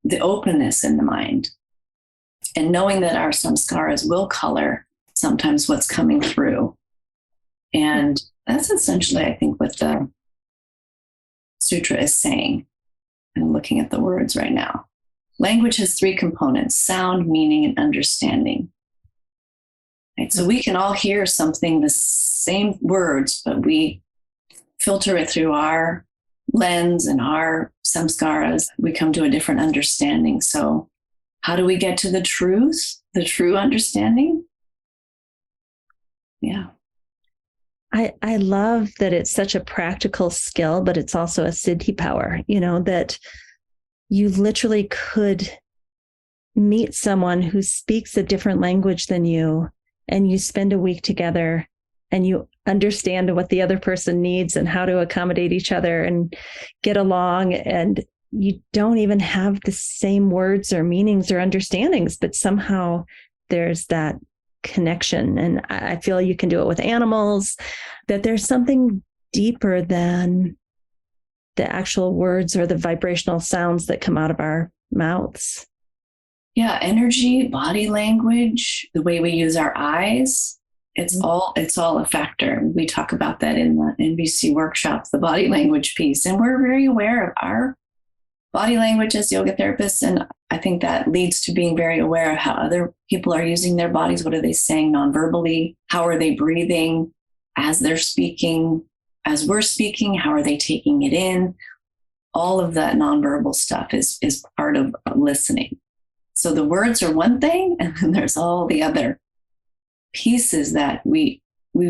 the openness in the mind. And knowing that our samskaras will color sometimes what's coming through. And that's essentially, I think, what the sutra is saying. I'm looking at the words right now. Language has three components: sound, meaning, and understanding. Right? So we can all hear something, the same words, but we filter it through our lens and our samskaras. We come to a different understanding. So how do we get to the truth, the true understanding? Yeah. I love that it's such a practical skill, but it's also a siddhi power, that you literally could meet someone who speaks a different language than you, and you spend a week together and you understand what the other person needs and how to accommodate each other and get along. And you don't even have the same words or meanings or understandings, but somehow there's that connection. And I feel you can do it with animals, that there's something deeper than the actual words or the vibrational sounds that come out of our mouths. Yeah, energy, body language, the way we use our eyes, it's all a factor. We talk about that in the NBC workshops, the body language piece. And we're very aware of our body language as yoga therapists. And I think that leads to being very aware of how other people are using their bodies. What are they saying non-verbally? How are they breathing as they're speaking? As we're speaking, how are they taking it in? All of that nonverbal stuff is part of listening. So the words are one thing, and then there's all the other pieces that we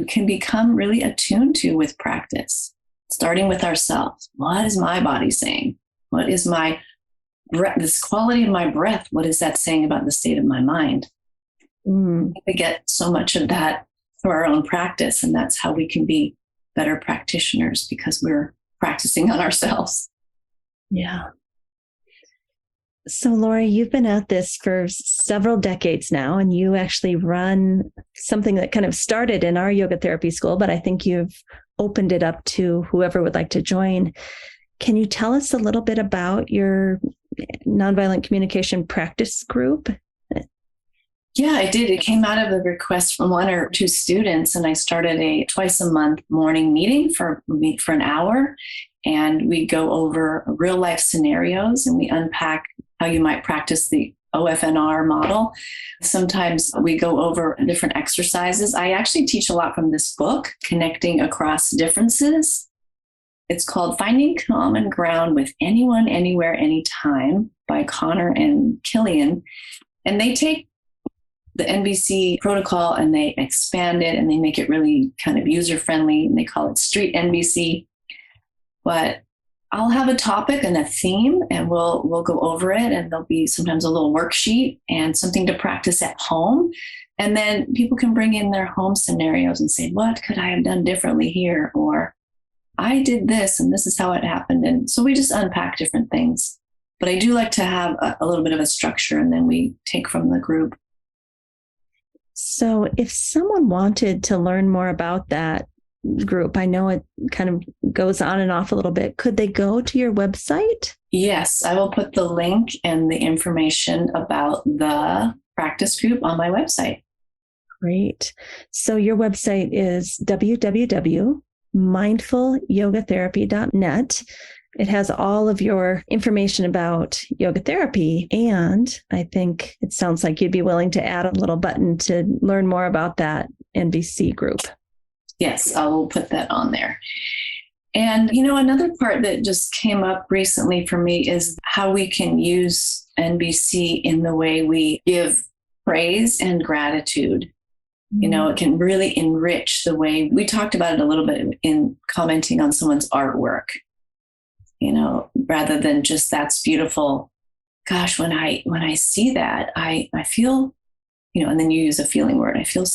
can become really attuned to with practice, starting with ourselves. What is my body saying? What is my breath, this quality of my breath? What is that saying about the state of my mind? We get so much of that through our own practice, and that's how we can be better practitioners, because we're practicing on ourselves. Yeah. So, Laurie, you've been at this for several decades now, and you actually run something that kind of started in our yoga therapy school, but I think you've opened it up to whoever would like to join. Can you tell us a little bit about your nonviolent communication practice group? Yeah, I did. It came out of a request from one or two students, and I started a twice a month morning meeting for an hour. And we go over real life scenarios and we unpack how you might practice the OFNR model. Sometimes we go over different exercises. I actually teach a lot from this book, Connecting Across Differences. It's called Finding Common Ground with Anyone, Anywhere, Anytime by Connor and Killian. And they take the NVC protocol and they expand it and they make it really kind of user friendly. And they call it Street NVC. But I'll have a topic and a theme and we'll go over it, and there'll be sometimes a little worksheet and something to practice at home. And then people can bring in their home scenarios and say, what could I have done differently here? Or I did this and this is how it happened. And so we just unpack different things. But I do like to have a little bit of a structure, and then we take from the group. So if someone wanted to learn more about that group, I know it kind of goes on and off a little bit, could they go to your website? Yes, I will put the link and the information about the practice group on my website. Great. So your website is www.mindfulyogatherapy.net. It has all of your information about yoga therapy. And I think it sounds like you'd be willing to add a little button to learn more about that NVC group. Yes, I will put that on there. And, you know, another part that just came up recently for me is how we can use NVC in the way we give praise and gratitude. Mm-hmm. You know, it can really enrich the way we talked about it a little bit in commenting on someone's artwork, you know, rather than just that's beautiful. Gosh, when I see that, I feel, you know, and then you use a feeling word. I feel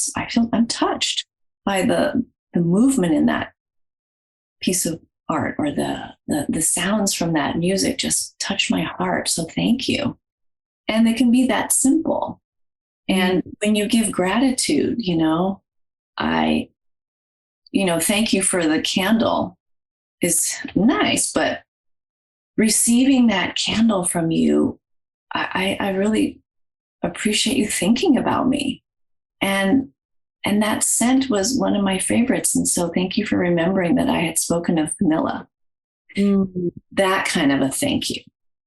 I'm touched by the movement in that piece of art, or the sounds from that music just touch my heart. So thank you. And they can be that simple. And when you give gratitude, you know, thank you for the candle is nice, but receiving that candle from you, I really appreciate you thinking about me. And that scent was one of my favorites. And so thank you for remembering that I had spoken of vanilla. Mm-hmm. That kind of a thank you,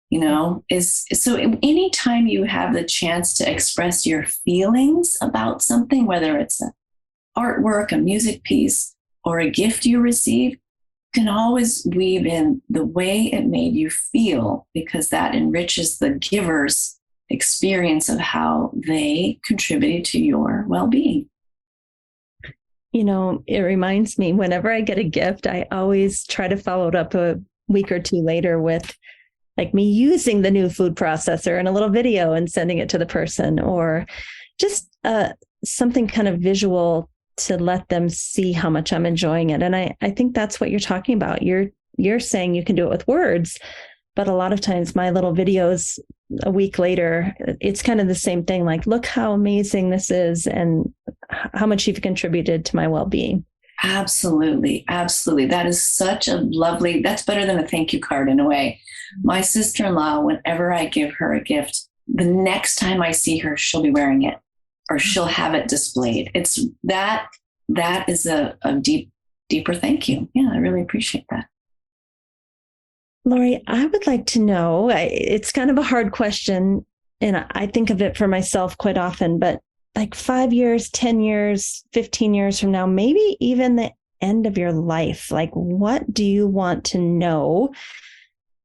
you know, is so anytime you have the chance to express your feelings about something, whether it's an artwork, a music piece, or a gift you receive, you can always weave in the way it made you feel, because that enriches the giver's experience of how they contributed to your well-being. You know, it reminds me, whenever I get a gift, I always try to follow it up a week or two later with like me using the new food processor and a little video and sending it to the person, or just something kind of visual to let them see how much I'm enjoying it. And I think that's what you're talking about. You're saying you can do it with words, but a lot of times my little videos a week later, it's kind of the same thing. Like, look how amazing this is and how much you've contributed to my well-being. Absolutely. Absolutely. That is such a lovely, that's better than a thank you card in a way. My sister-in-law, whenever I give her a gift, the next time I see her, she'll be wearing it or she'll have it displayed. It's that is a deeper thank you. Yeah, I really appreciate that. Laurie, I would like to know, it's kind of a hard question, and I think of it for myself quite often, but like 5 years, 10 years, 15 years from now, maybe even the end of your life, like what do you want to know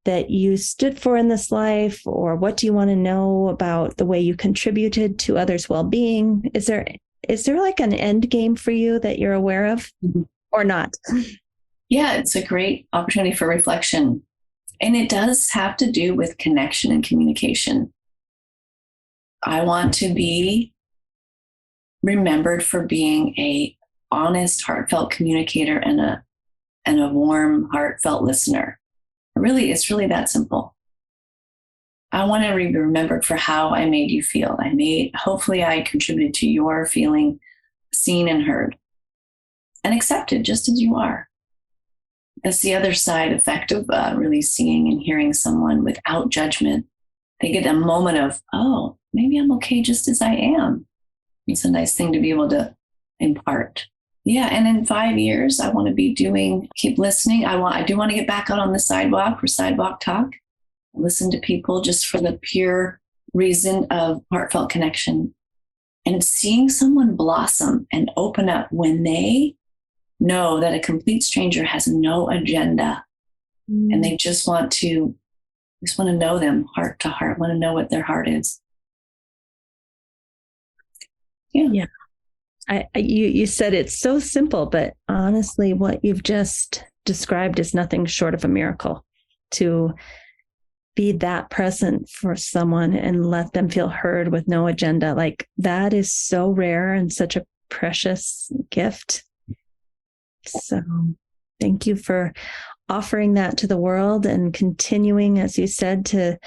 that you stood for in this life? Or what do you want to know about the way you contributed to others' well-being? Is there like an end game for you that you're aware of, or not? Yeah, it's a great opportunity for reflection. And it does have to do with connection and communication. I want to be remembered for being a honest, heartfelt communicator and a warm, heartfelt listener. It's really that simple. I want to be remembered for how I made you feel. Hopefully I contributed to your feeling seen and heard and accepted just as you are. that's the other side effect of really seeing and hearing someone without judgment. They get a moment of, oh, maybe I'm okay just as I am. It's a nice thing to be able to impart. Yeah. And in 5 years, I want to be keep listening. I do want to get back out on the sidewalk for sidewalk talk. Listen to people just for the pure reason of heartfelt connection. And seeing someone blossom and open up when they know that a complete stranger has no agenda and they just want to know them heart to heart, want to know what their heart is. Yeah. You said it's so simple, but honestly, what you've just described is nothing short of a miracle. To be that present for someone and let them feel heard with no agenda, like that is so rare and such a precious gift. So thank you for offering that to the world and continuing, as you said, to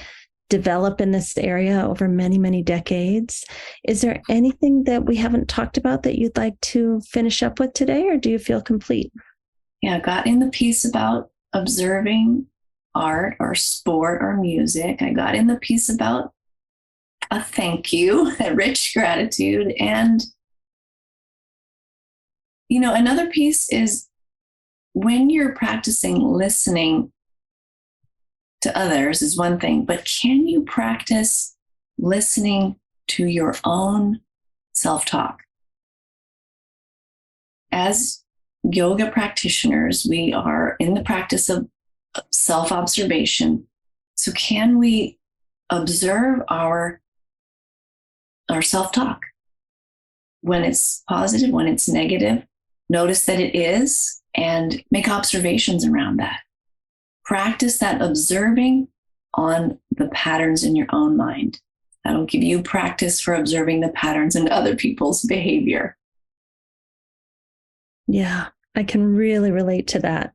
develop in this area over many, many decades. Is there anything that we haven't talked about that you'd like to finish up with today, or do you feel complete? Yeah, I got in the piece about observing art or sport or music. I got in the piece about a thank you, a rich gratitude. And, another piece is when you're practicing listening to others is one thing, but can you practice listening to your own self-talk? As yoga practitioners, we are in the practice of self-observation. So can we observe our self-talk? When it's positive, when it's negative, notice that it is and make observations around that. Practice that observing on the patterns in your own mind. That'll give you practice for observing the patterns in other people's behavior. Yeah, I can really relate to that.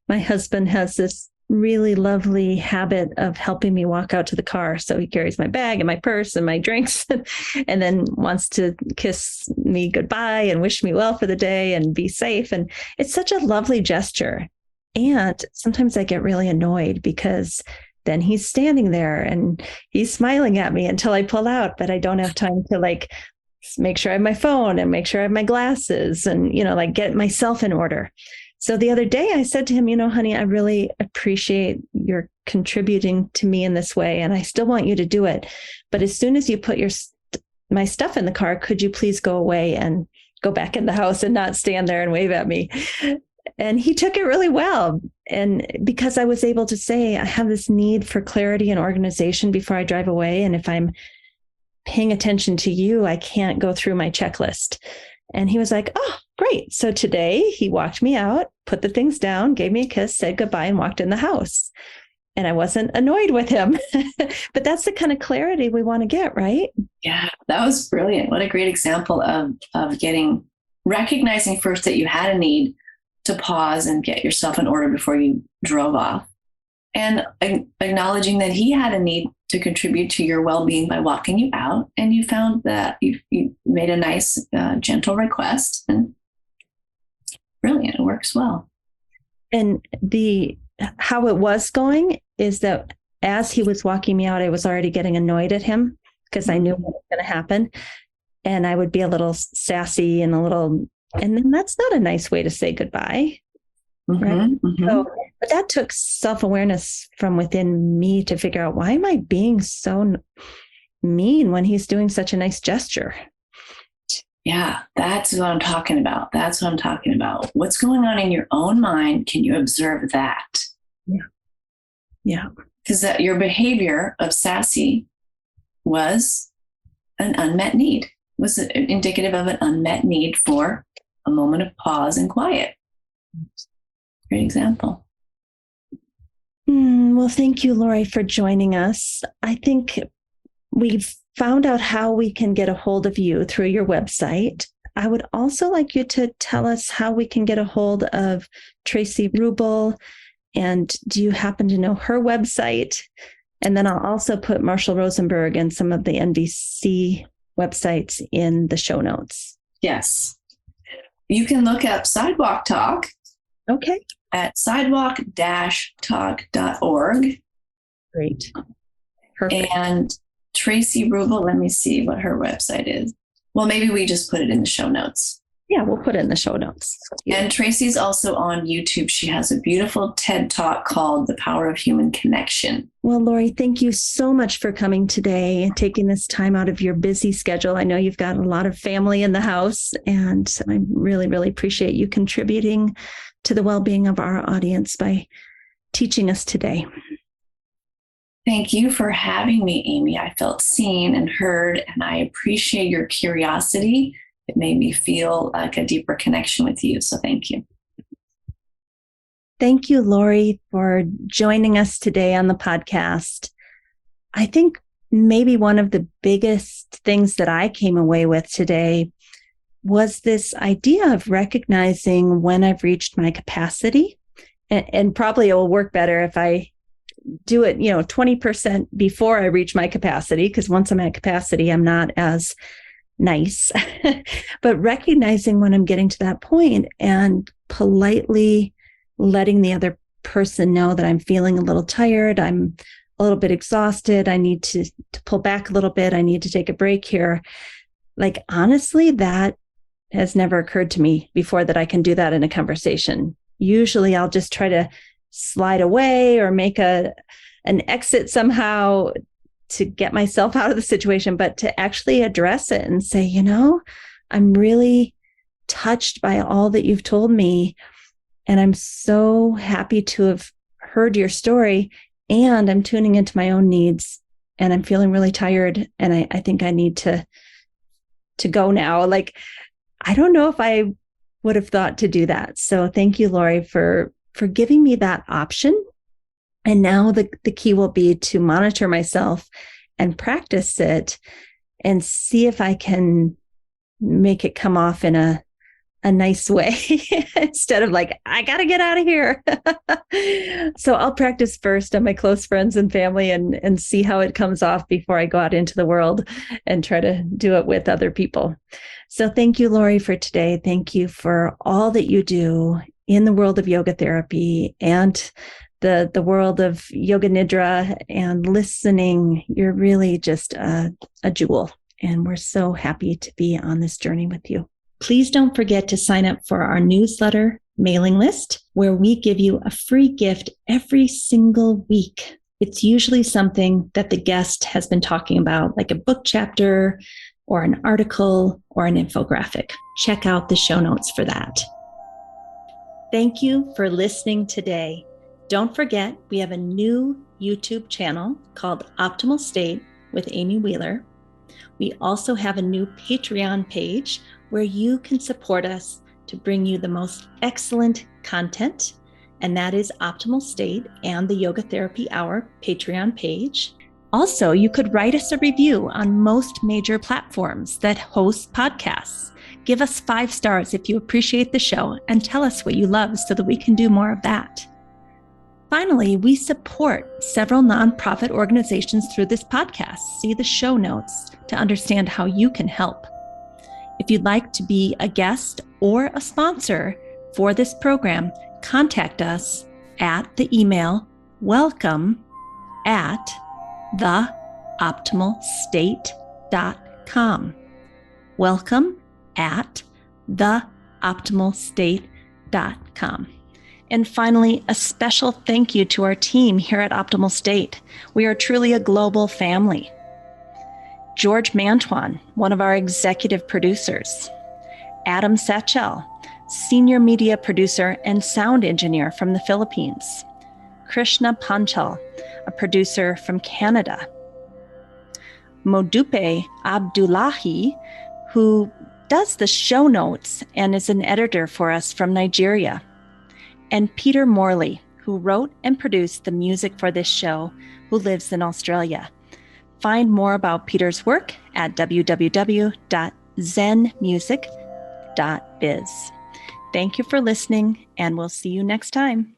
My husband has this really lovely habit of helping me walk out to the car. So he carries my bag and my purse and my drinks and then wants to kiss me goodbye and wish me well for the day and be safe. And it's such a lovely gesture. And sometimes I get really annoyed because then he's standing there and he's smiling at me until I pull out, but I don't have time to make sure I have my phone and make sure I have my glasses and, get myself in order. So the other day I said to him, honey, I really appreciate your contributing to me in this way. And I still want you to do it. But as soon as you put my stuff in the car, could you please go away and go back in the house and not stand there and wave at me? And he took it really well. And because I was able to say, I have this need for clarity and organization before I drive away. And if I'm paying attention to you, I can't go through my checklist. And he was like, oh, great. So today he walked me out, put the things down, gave me a kiss, said goodbye, and walked in the house. And I wasn't annoyed with him. But that's the kind of clarity we want to get, right? Yeah, that was brilliant. What a great example of recognizing first that you had a need to pause and get yourself in order before you drove off. And acknowledging that he had a need to contribute to your well-being by walking you out. And you found that you made a nice, gentle request. And brilliant. It works well. And how it was going is that as he was walking me out, I was already getting annoyed at him because I knew what was going to happen. And I would be a little sassy and then that's not a nice way to say goodbye. Right. So, but that took self-awareness from within me to figure out, why am I being so mean when he's doing such a nice gesture? Yeah, that's what I'm talking about. What's going on in your own mind? Can you observe that? Yeah. Because your behavior of sassy was an unmet need, was indicative of an unmet need for a moment of pause and quiet. Great example. Well, thank you, Laurie, for joining us. I think we've found out how we can get a hold of you through your website. I would also like you to tell us how we can get a hold of Tracy Rubel. And do you happen to know her website? And then I'll also put Marshall Rosenberg and some of the NVC websites in the show notes. Yes. You can look up Sidewalk Talk. Okay. at sidewalk-talk.org. Great. Perfect. And Tracy Rubel, let me see what her website is. Well, maybe we just put it in the show notes. Yeah, we'll put it in the show notes. And Tracy's also on YouTube. She has a beautiful TED Talk called The Power of Human Connection. Well, Laurie, thank you so much for coming today and taking this time out of your busy schedule. I know you've got a lot of family in the house, and I really, really appreciate you contributing to the well-being of our audience by teaching us today. Thank you for having me, Amy. I felt seen and heard, and I appreciate your curiosity. It made me feel like a deeper connection with you. So thank you. Thank you, Laurie, for joining us today on the podcast. I think maybe one of the biggest things that I came away with today was this idea of recognizing when I've reached my capacity. And probably it will work better if I do it, 20% before I reach my capacity, because once I'm at capacity, I'm not as nice. But recognizing when I'm getting to that point and politely letting the other person know that I'm feeling a little tired, I'm a little bit exhausted, I need to pull back a little bit, I need to take a break here. Like, honestly, that has never occurred to me before, that I can do that in a conversation. Usually I'll just try to slide away or make an exit somehow to get myself out of the situation, but to actually address it and say, I'm really touched by all that you've told me. And I'm so happy to have heard your story, and I'm tuning into my own needs, and I'm feeling really tired. And I think I need to go now. Like, I don't know if I would have thought to do that. So thank you, Laurie, for giving me that option. And now the key will be to monitor myself and practice it and see if I can make it come off in a nice way instead of like, I got to get out of here. So I'll practice first on my close friends and family and see how it comes off before I go out into the world and try to do it with other people. So thank you, Laurie, for today. Thank you for all that you do in the world of yoga therapy and the world of yoga nidra and listening. You're really just a jewel, and we're so happy to be on this journey with you. Please don't forget to sign up for our newsletter mailing list, where we give you a free gift every single week. It's usually something that the guest has been talking about, like a book chapter or an article or an infographic. Check out the show notes for that. Thank you for listening today. Don't forget, we have a new YouTube channel called Optimal State with Amy Wheeler. We also have a new Patreon page where you can support us to bring you the most excellent content, and that is Optimal State and the Yoga Therapy Hour Patreon page. Also, you could write us a review on most major platforms that host podcasts. Give us 5 stars if you appreciate the show, and tell us what you love so that we can do more of that. Finally, we support several nonprofit organizations through this podcast. See the show notes to understand how you can help. If you'd like to be a guest or a sponsor for this program, contact us at the email welcome@theoptimalstate.com. welcome@theoptimalstate.com. And finally, a special thank you to our team here at Optimal State. We are truly a global family. George Mantuan, one of our executive producers. Adam Satchel, senior media producer and sound engineer from the Philippines. Krishna Panchal, a producer from Canada. Modupe Abdullahi, who does the show notes and is an editor for us from Nigeria. And Peter Morley, who wrote and produced the music for this show, who lives in Australia. Find more about Peter's work at www.zenmusic.biz. Thank you for listening, and we'll see you next time.